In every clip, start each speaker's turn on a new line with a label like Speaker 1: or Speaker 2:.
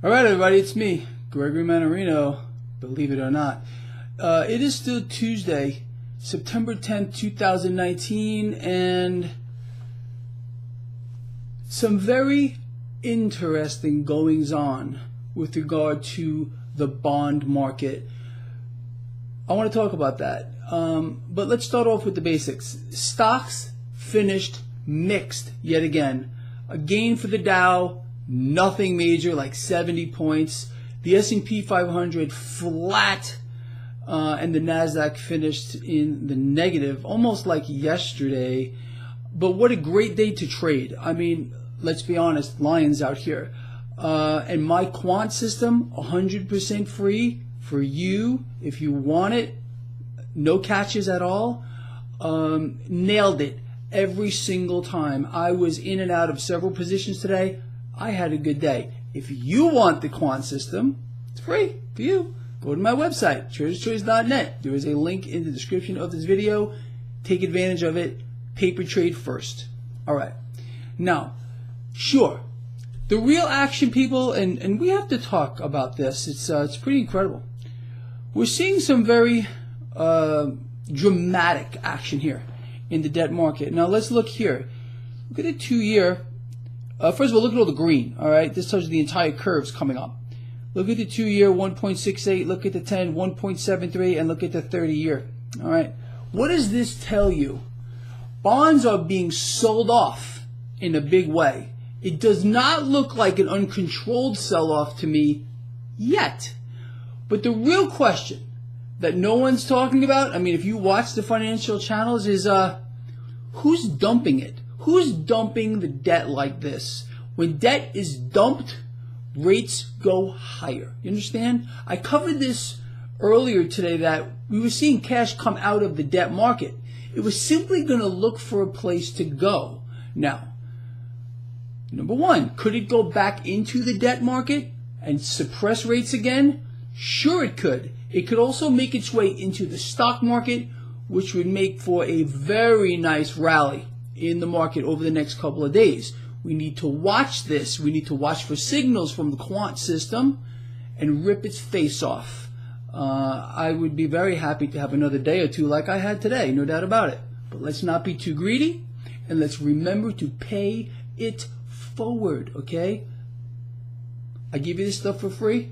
Speaker 1: All right, everybody, it's me, Gregory Manarino, believe it or not. It is still Tuesday, September 10th, 2019, and some very interesting goings-on with regard to the bond market. I want to talk about that, but let's start off with the basics. Stocks finished mixed yet again. A gain for the Dow, nothing major, like 70 points. The S&P 500 flat, and the NASDAQ finished in the negative, almost like yesterday. But what a great day to trade. I mean, let's be honest, lions out here. And my quant system, 100% free for you if you want it. No catches at all. Nailed it every single time. I was in and out of several positions today. I had a good day. If you want the quant system, it's free for you. Go to my website, traderschoice.net. There is a link in the description of this video. Take advantage of it. Paper trade first. All right. Now, sure, the real action, people, and we have to talk about this. It's pretty incredible. We're seeing some very dramatic action here in the debt market. Now, let's look here. Look at the 2-year. First of all, look at all the green, all right? This tells you the entire curve's coming up. Look at the 2-year, 1.68. Look at the 10, 1.73. And look at the 30-year, all right? What does this tell you? Bonds are being sold off in a big way. It does not look like an uncontrolled sell-off to me yet. But the real question that no one's talking about, I mean, if you watch the financial channels, is who's dumping it? Who's dumping the debt like this? When debt is dumped, rates go higher. You understand? I covered this earlier today that we were seeing cash come out of the debt market. It was simply going to look for a place to go. Now, number one, could it go back into the debt market and suppress rates again? Sure it could. It could also make its way into the stock market, which would make for a very nice rally in the market over the next couple of days. We need to watch this. We need to watch for signals from the quant system and rip its face off. I would be very happy to have another day or two like I had today, no doubt about it. But let's not be too greedy, and let's remember to pay it forward, okay? I give you this stuff for free.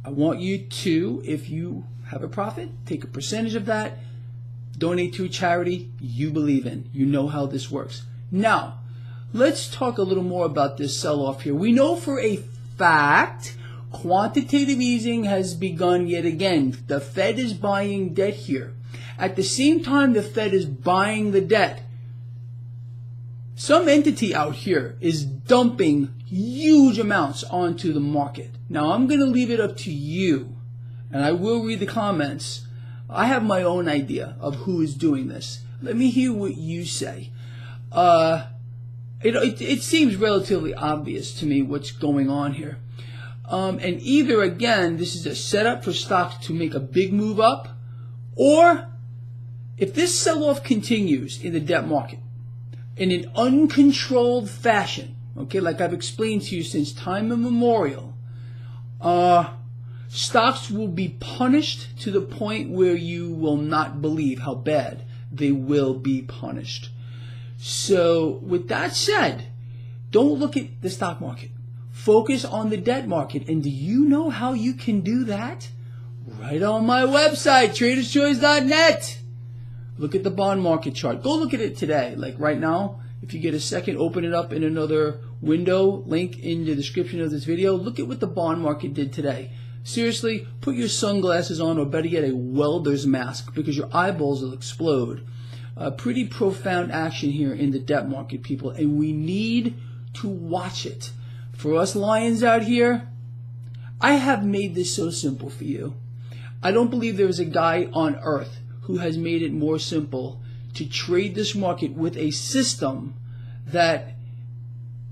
Speaker 1: I want you to, if you have a profit, take a percentage of that, donate to a charity you believe in. You know how this works. Now, let's talk a little more about this sell-off here. We know for a fact quantitative easing has begun yet again. The Fed is buying debt here. At the same time the Fed is buying the debt, some entity out here is dumping huge amounts onto the market. Now, I'm going to leave it up to you, and I will read the comments. I have my own idea of who is doing this. Let me hear what you say. It seems relatively obvious to me what's going on here. And either, again, this is a setup for stocks to make a big move up, or if this sell-off continues in the debt market in an uncontrolled fashion, okay, like I've explained to you since time immemorial, stocks will be punished to the point where you will not believe how bad they will be punished. So with that said, don't look at the stock market. Focus on the debt market. And do you know how you can do that? Right on my website, traderschoice.net. Look at the bond market chart. Go look at it today. Like right now, if you get a second, open it up in another window, link in the description of this video. Look at what the bond market did today. Seriously, put your sunglasses on, or better yet, a welder's mask, because your eyeballs will explode. Pretty profound action here in the debt market, people, and we need to watch it. For us lions out here, I have made this so simple for you. I don't believe there is a guy on earth who has made it more simple to trade this market with a system that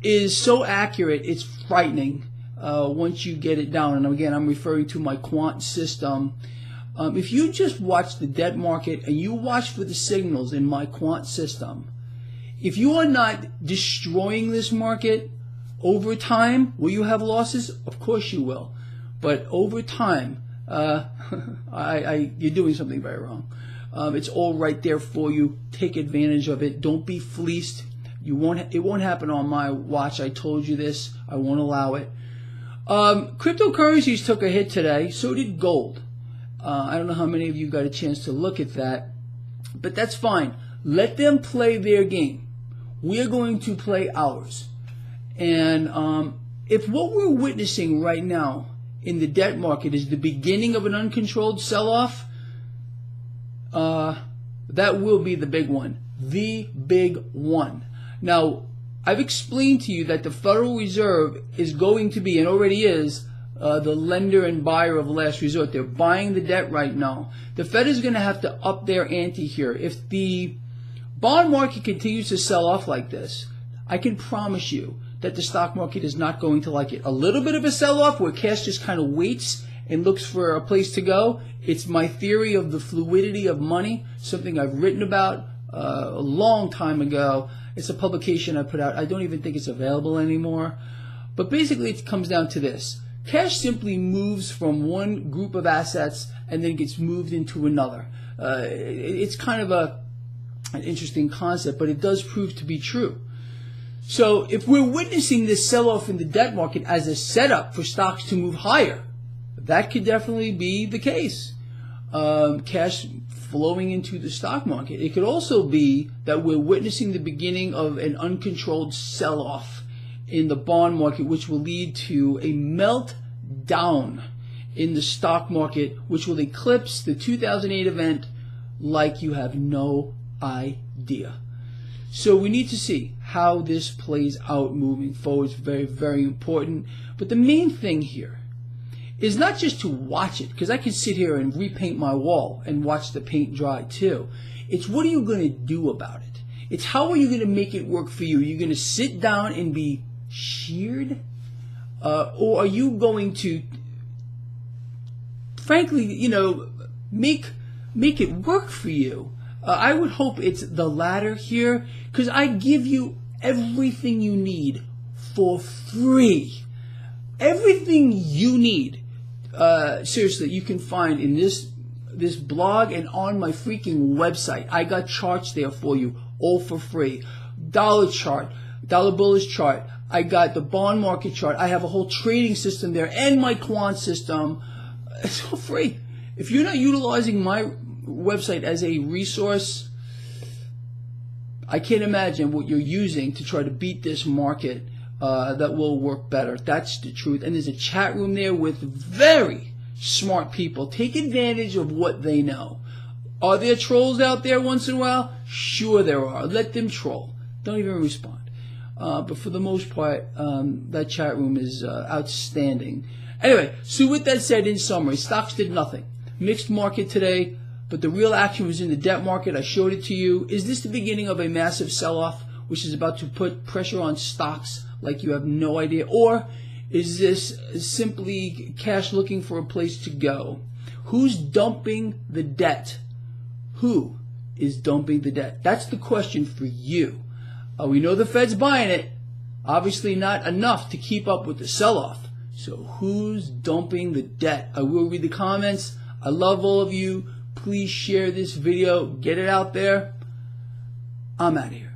Speaker 1: is so accurate, it's frightening once you get it down. And again, I'm referring to my quant system. If you just watch the debt market and you watch for the signals in my quant system, if you are not destroying this market, Over time, will you have losses? Of course you will. But over time, you're doing something very wrong. It's all right there for you. Take advantage of it. Don't be fleeced. It won't happen on my watch. I told you this. I won't allow it. Cryptocurrencies took a hit today. So did gold. I don't know how many of you got a chance to look at that, but that's fine. Let them play their game. We're going to play ours. And if what we're witnessing right now in the debt market is the beginning of an uncontrolled sell-off, that will be the big one. The big one. Now, I've explained to you that the Federal Reserve is going to be, and already is, the lender and buyer of last resort. They're buying the debt right now. The Fed is going to have to up their ante here. If the bond market continues to sell off like this, I can promise you that the stock market is not going to like it. A little bit of a sell-off where cash just kind of waits and looks for a place to go. It's my theory of the fluidity of money, something I've written about a long time ago. It's a publication I put out. I don't even think it's available anymore. But basically it comes down to this. Cash simply moves from one group of assets and then gets moved into another. It's kind of an interesting concept, but it does prove to be true. So if we're witnessing this sell-off in the debt market as a setup for stocks to move higher, that could definitely be the case. Cash flowing into the stock market. It could also be that we're witnessing the beginning of an uncontrolled sell-off in the bond market, which will lead to a meltdown in the stock market, which will eclipse the 2008 event like you have no idea. So we need to see how this plays out moving forward. It's very, very important. But the main thing here is not just to watch it, because I can sit here and repaint my wall and watch the paint dry too. It's what are you going to do about it? It's how are you going to make it work for you? Are you going to sit down and be sheared? Or are you going to, frankly, make it work for you? I would hope it's the latter here, because I give you everything you need for free. Everything you need, seriously, you can find in this blog and on my freaking website. I got charts there for you, all for free. Dollar chart, dollar bullish chart. I got the bond market chart. I have a whole trading system there and my quant system. It's all free. If you're not utilizing my website as a resource, I can't imagine what you're using to try to beat this market that will work better. That's the truth. And there's a chat room there with very smart people. Take advantage of what they know. Are there trolls out there once in a while? Sure there are. Let them troll. Don't even respond. But for the most part, that chat room is outstanding. Anyway, so with that said, in summary, stocks did nothing. Mixed market today, but the real action was in the debt market. I showed it to you. Is this the beginning of a massive sell-off, which is about to put pressure on stocks like you have no idea? Or is this simply cash looking for a place to go? Who's dumping the debt? Who is dumping the debt? That's the question for you. We know the Fed's buying it. Obviously not enough to keep up with the sell-off. So who's dumping the debt? I will read the comments. I love all of you. Please share this video. Get it out there. I'm out of here.